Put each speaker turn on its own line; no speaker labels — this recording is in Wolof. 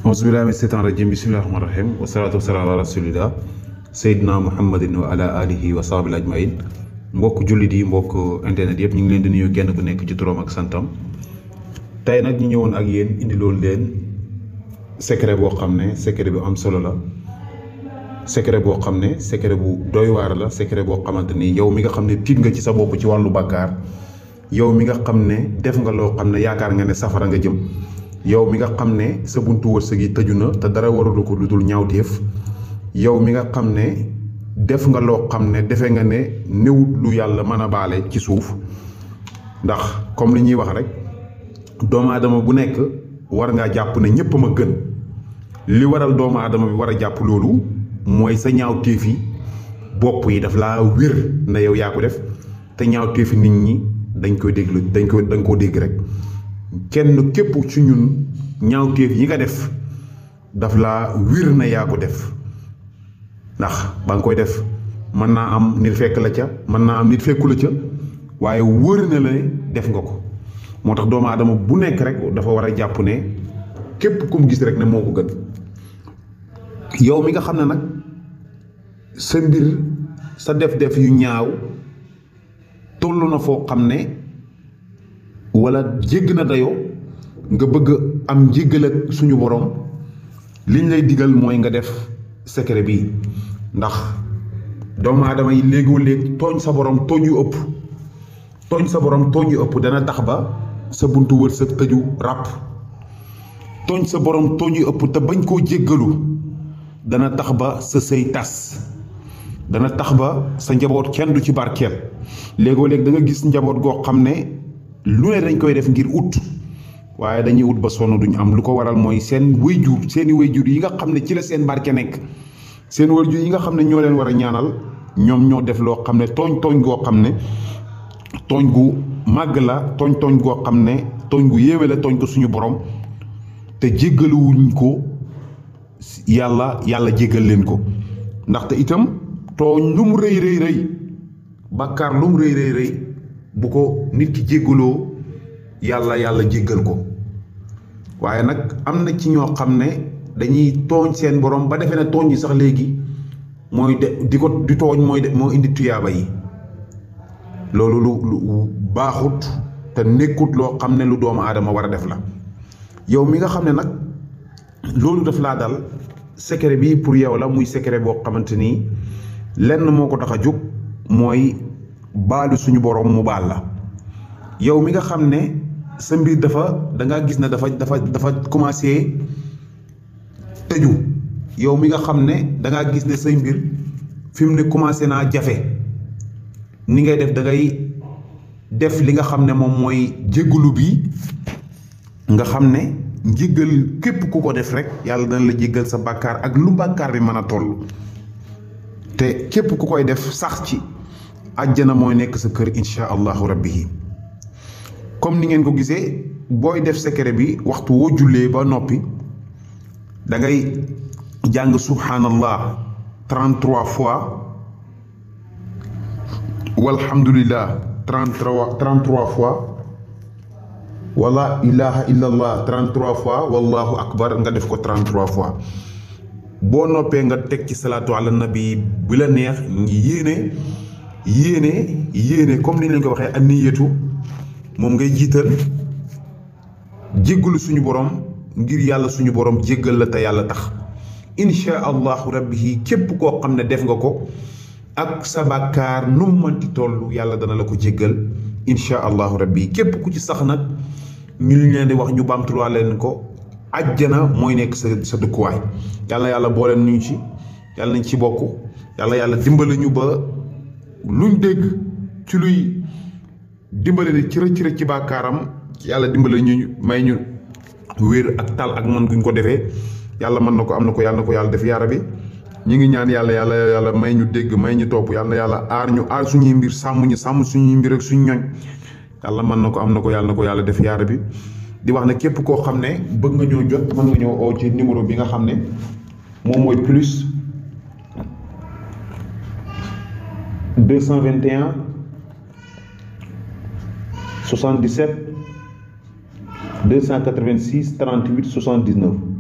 Auzubillahi mina shaytaani rajiim bismillahi rahmaani rahiim wasalaatu wasalaamu ala rasulillah Seydina Muhammadin wa ala alihi wa sahbihi ajmain. Mbokk jullit yi, mbokk internet yëpp ñu ngi leen di nuyu kenn ku nekk ci turam ak santam. Tey nag ñu ñëwoon ak yéen indi loolu leen secret boo xam ne secret bu am solo la, secret boo xam ne secret bu doy waar la, secret boo xamante ni yow mi nga xam ne tiit nga ci sa bopp ci wàllu bàkkaar, yow mi nga xam ne def nga loo xam ne yaakaar nga ne safara nga jëm, yow mi nga xam ne sa buntu wërsëg yi tëju na te dara waralu ko lu dul ñaawteef, yow mi nga xam ne def nga loo xam ne defe nga ne néewut lu yàlla mën a baale ci suuf. Ndax comme li ñuy wax rek, doomu aadama bu nekk war ngaa jàpp ne ñëpp ma gën. Li waral doomu aadama bi war a jàpp loolu mooy sa ñaawteef yi bopp yi daf laa wér na yow yaa ko def, te ñaawteefi nit ñi dañ koy déglu dañ koo dégg rek. Kenn képp ci ñun ñaawteef yi nga def daf laa wér na yaa ko def, ndax ba nga koy def mën naa am nit fekk la ca, mën naa am nit fekku la ca, waaye wóor na la ne def nga ko. moo tax doomu aadama bu nekk rek dafa war a jàpp ne képp ku mu gis rek ne moo ko gën. yow mi nga xam ne nag sa mbir sa def-def yu ñaaw toll na foo xam ne wala jégg na dayoo, nga bëgg am njéggal ak suñu borom, liñ lay digal mooy nga def secret bi. ndax doomu aadama yi léegoo léeg tooñ sa borom tooñ yu ëpp, tooñ sa borom tooñ yu ëpp dana tax ba sa buntu wërsëg tëju ràpp. tooñ sa borom tooñ yu ëpp te bañ koo jéggalu dana tax ba sa sëy tas, dana tax ba sa njaboot kenn du ci barkeel. léegoo léeg da nga gis njaboot goo xam ne lu ne dañ koy def ngir ut, waaye dañuy ut ba sonn duñ am. lu ko waral mooy seen wayjur, seeni wayjur yi nga xam ne ci la seen barke nekk, seen wayjur yi nga xam ne ñoo leen war a ñaanal, ñoom ñoo def loo xam ne tooñ goo xam ne tooñ gu màgg la, tooñ goo xam ne tooñ gu yéeme la, tooñ ko suñu borom, te jéggaluwuñ ko yàlla jéggal leen ko. ndaxte itam tooñ lu mu rëy rëy rëy, bàkkaar lu mu rëy rëy rëy, bu ko nit ki jéggaloo yàlla jéggal ko. waaye nag am na ci ñoo xam ne dañuy tooñ seen borom ba defee ne tooñ yi sax léegi mooy di tooñ moo indi tuyaaba yi. loolu lu baaxut te nekkut loo xam ne lu doomu aadama war a def la. yow mi nga xam ne nag loolu daf laa dal, secret bi pour yow la, muy secret boo xamante ni lenn moo ko tax a jóg, mooy baalu suñu borom mu baal la. yow mi nga xam ne sa mbir da nga gis ne dafa commencé tëju, yow mi nga xam ne da ngaa gis ne say mbir fi mu ne commencé naa jafe, ni ngay def da ngay def li nga xam ne moom mooy jéggalu bi. nga xam ne njéggal képp ku ko def rek yàlla dana la jéggal sa bàkkaar ak lu bàkkaar bi mën a toll. te képp ku koy def sax ci, àjjana mooy nekk sa kër insha allahu rabbi. comme ni ngeen ko gisee, booy def secret bi waxtu woo jullee ba noppi da ngay jàng subhanallah 33 fois, walhamdulillah 33 fois, wala ilaha illallah 33 fois, wallahu akbar nga def ko 33 fois. boo noppee nga teg ci salaatu ala nabi bi la neex. yéene comme ni leen ko waxee anniyatu moom ngay jiital, jéggalu suñu borom ngir yàlla suñu borom jéggal la te yàlla tax. insha allahu rabbi képp koo xam ne def nga ko ak sa bàkkaar nu mu mënti toll yàlla dana la ko jéggal insha allahu rabbi. képp ku ci sax nag ñu leen di wax ñu baamtuwaa leen ko, àjjana mooy nekk sa dëkkuwaay. yàlla boole ñu ci, yàlla nañ ci bokk, yàlla dimbale ñu ba luñ dégg ci luy dimbale ni ci rëcc ci bàkkaaram, yàlla dimbale ñu, may ñu wér ak tal ak mën guñ ko defee. yàlla mën na ko, am na ko, yàlla na ko yàlla def yaa rabbi. ñi ngi ñaan yàlla may ñu dégg, may ñu topp, yàlla aar suñuy mbir, sàmm suñuy mbir ak suñu ñoñ. yàlla mën na ko, am na ko, yàlla na ko yàlla def yaa rabbi. di wax ne képp koo xam ne bëgg nga ñoo jot, mën nga ñoo oo ci numéro bi nga xam ne moom mooy plus 221 77 286 38 79.